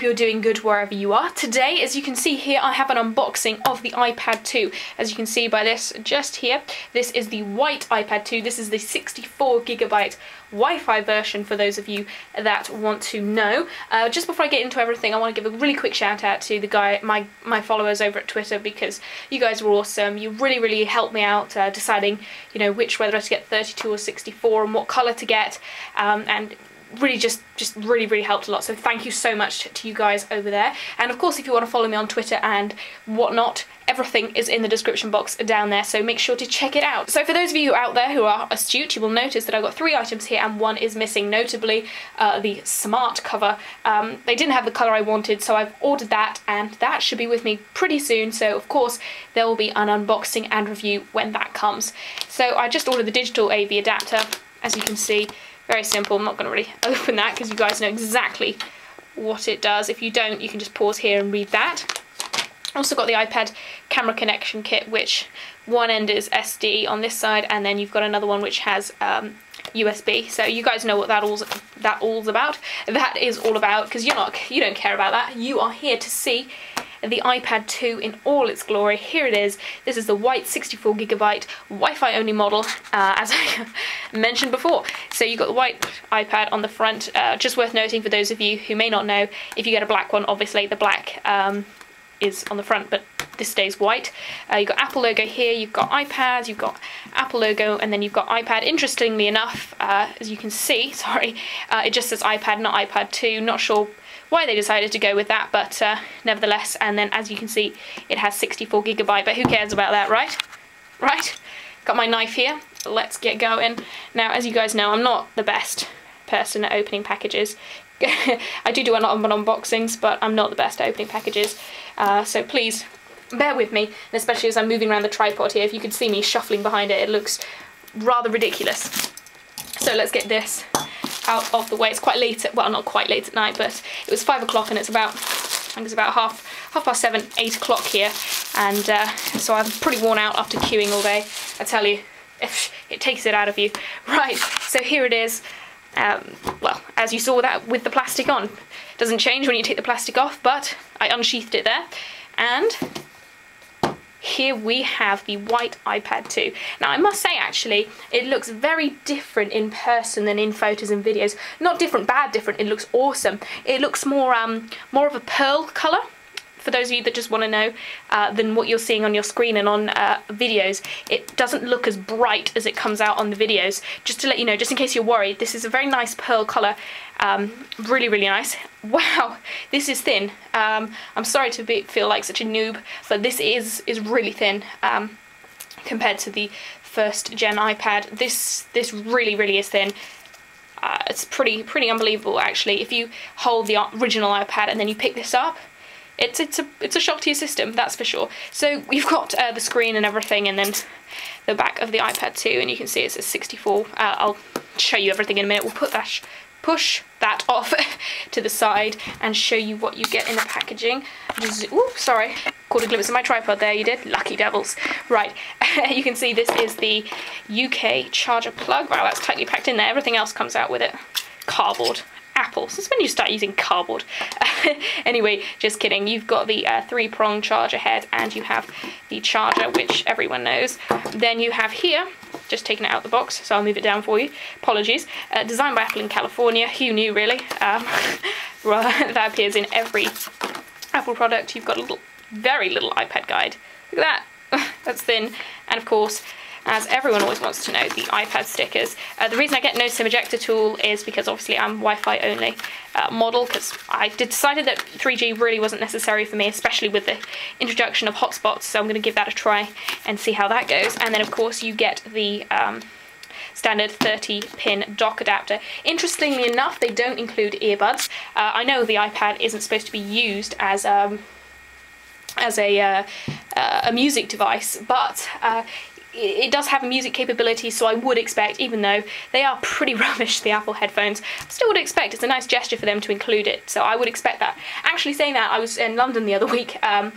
you're doing good wherever you are. Today, as you can see here, I have an unboxing of the iPad 2. As you can see by this just here, this is the white iPad 2. This is the 64GB Wi-Fi version for those of you that want to know. Just before I get into everything, I want to give a really quick shout out to the guy, my followers over at Twitter, because you guys were awesome. You really helped me out deciding, you know, whether to get 32 or 64 and what colour to get, and really just really helped a lot. So thank you so much to you guys over there. And of course, if you want to follow me on Twitter and whatnot, everything is in the description box down there, so make sure to check it out. So for those of you out there who are astute, you will notice that I've got 3 items here and one is missing, notably the smart cover. They didn't have the colour I wanted, so I've ordered that, and that should be with me pretty soon. So of course there will be an unboxing and review when that comes. So I just ordered the digital AV adapter, as you can see. Very simple. I'm not going to really open that because you guys know exactly what it does. If you don't, you can just pause here and read that. Also got the iPad camera connection kit, which one end is SD on this side, and then you've got another one which has USB. So you guys know what that all's about. That is all about, because you don't care about that. You are here to see the iPad 2 in all its glory. Here it is. This is the white 64GB Wi-Fi only model, as I mentioned before. So you've got the white iPad on the front. Just worth noting for those of you who may not know, if you get a black one, obviously the black is on the front, but this stays white. You've got Apple logo here, you've got iPads, you've got Apple logo, and then you've got iPad. Interestingly enough, as you can see, it just says iPad, not iPad 2. Not sure why they decided to go with that, but nevertheless. And then as you can see, it has 64GB, but who cares about that, right? Right? Got my knife here. Let's get going. Now, as you guys know, I'm not the best person at opening packages. I do a lot of unboxings, but I'm not the best at opening packages. So please bear with me, and especially as I'm moving around the tripod here. If you could see me shuffling behind it, it looks rather ridiculous. So let's get this out of the way. It's quite late, well, not quite late at night, but it was 5 o'clock, and it's about, I think it's about half past 7, 8 o'clock here, and so I'm pretty worn out after queuing all day. I tell you, it takes it out of you. Right, so here it is. Well, as you saw that with the plastic on. Doesn't change when you take the plastic off, but I unsheathed it there, and here we have the white iPad 2. Now I must say, actually, it looks very different in person than in photos and videos. Not different, bad different, it looks awesome. It looks more of a pearl colour, for those of you that just want to know, than what you're seeing on your screen and on videos. It doesn't look as bright as it comes out on the videos. Just to let you know, just in case you're worried, this is a very nice pearl colour. Really nice. Wow, this is thin. I'm sorry to feel like such a noob, but this is really thin compared to the first gen iPad. This really is thin. It's pretty unbelievable, actually. If you hold the original iPad and then you pick this up, it's a shock to your system, that's for sure. So we've got the screen and everything, and then the back of the iPad 2, and you can see it says 64. I'll show you everything in a minute. We'll push that off to the side and show you what you get in the packaging. Ooh, sorry, caught a glimpse of my tripod there, you did? Lucky devils. Right, you can see this is the UK charger plug. Wow, that's tightly packed in there. Everything else comes out with it. Cardboard. Apple. Since when you start using cardboard? Anyway, just kidding. You've got the 3-prong charger head, and you have the charger, which everyone knows. Then you have here, just taking it out of the box, so I'll move it down for you. Apologies. Designed by Apple in California. Who knew, really? That appears in every Apple product. You've got a very little iPad guide. Look at that. That's thin. And of course, as everyone always wants to know, the iPad stickers. The reason I get no SIM ejector tool is because obviously I'm Wi-Fi only model, because I decided that 3G really wasn't necessary for me, especially with the introduction of hotspots, so I'm going to give that a try and see how that goes. And then of course you get the standard 30-pin dock adapter. Interestingly enough, they don't include earbuds. I know the iPad isn't supposed to be used as a music device, but it does have a music capability, so I would expect, even though they are pretty rubbish, the Apple headphones, I still would expect, it's a nice gesture for them to include it, so I would expect that. Actually, saying that, I was in London the other week, and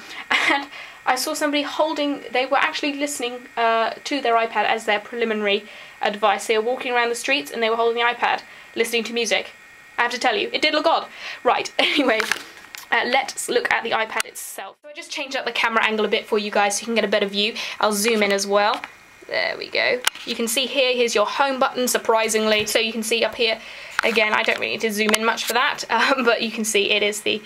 I saw somebody holding, they were actually listening to their iPad as their preliminary device. They were walking around the streets and they were holding the iPad, listening to music. I have to tell you, it did look odd. Right, anyway, let's look at the iPad itself. So I just changed up the camera angle a bit for you guys so you can get a better view. I'll zoom in as well. There we go. You can see here's your home button, surprisingly. So you can see up here, again, I don't really need to zoom in much for that, but you can see it is the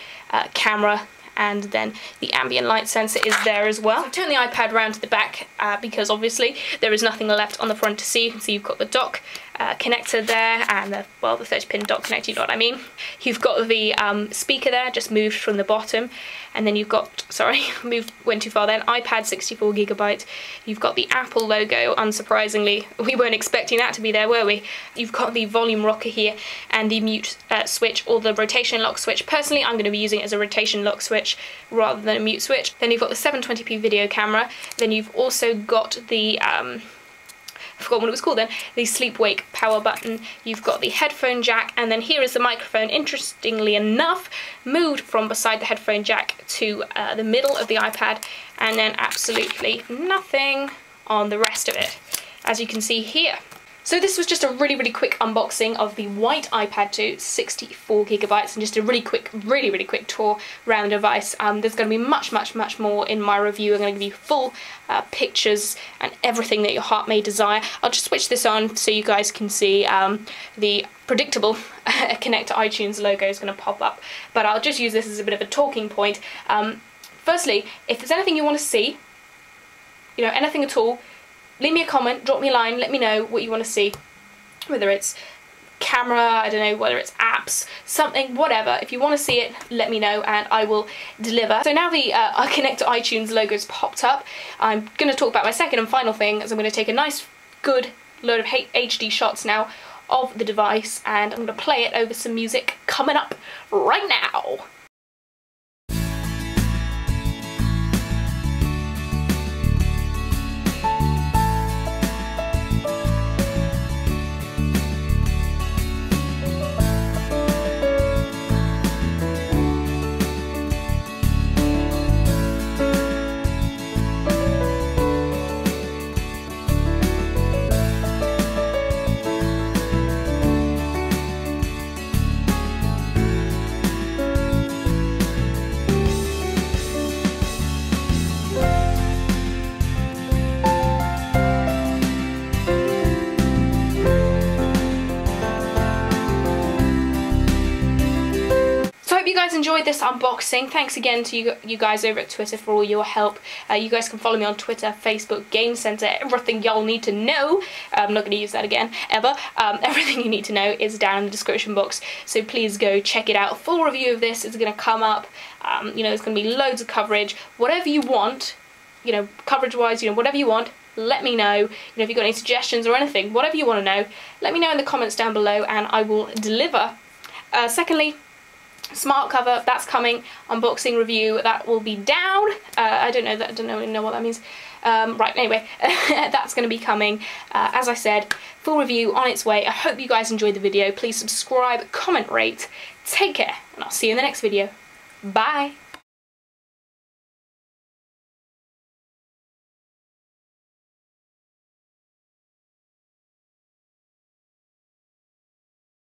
camera, and then the ambient light sensor is there as well. So turn the iPad around to the back because obviously there is nothing left on the front to see. You can see you've got the dock connector there, and the 30-pin dock connector, you know what I mean. You've got the speaker there, just moved from the bottom, and then you've got, sorry, went too far then, iPad 64GB. You've got the Apple logo, unsurprisingly. We weren't expecting that to be there, were we? You've got the volume rocker here, and the mute switch, or the rotation lock switch. Personally, I'm going to be using it as a rotation lock switch rather than a mute switch. Then you've got the 720p video camera. Then you've also got the I forgot what it was called then, the sleep-wake power button. You've got the headphone jack, and then here is the microphone, interestingly enough, moved from beside the headphone jack to the middle of the iPad, and then absolutely nothing on the rest of it, as you can see here. So this was just a really quick unboxing of the white iPad 2, 64GB, and just a really quick tour around the device. There's going to be much more in my review. I'm going to give you full pictures and everything that your heart may desire. I'll just switch this on so you guys can see the predictable Connect to iTunes logo is going to pop up, but I'll just use this as a bit of a talking point. Firstly, if there's anything you want to see, you know, anything at all, leave me a comment, drop me a line, let me know what you want to see. Whether it's camera, I don't know, whether it's apps, something, whatever. If you want to see it, let me know and I will deliver. So now the Connect to iTunes logo's popped up, I'm going to talk about my second and final thing, as I'm going to take a nice, good load of HD shots now of the device, and I'm going to play it over some music coming up right now. You guys enjoyed this unboxing. Thanks again to you guys over at Twitter for all your help. You guys can follow me on Twitter, Facebook, GameCenter, everything y'all need to know. I'm not going to use that again, ever. Everything you need to know is down in the description box, so please go check it out. A full review of this is going to come up. You know, there's going to be loads of coverage. Whatever you want, you know, coverage-wise, you know, whatever you want, let me know. You know, if you've got any suggestions or anything, whatever you want to know, let me know in the comments down below and I will deliver. Secondly, smart cover, that's coming. Unboxing review, that will be down. I don't know what that means. Right, anyway, that's going to be coming. As I said, full review on its way. I hope you guys enjoyed the video. Please subscribe, comment, rate. Take care, and I'll see you in the next video. Bye!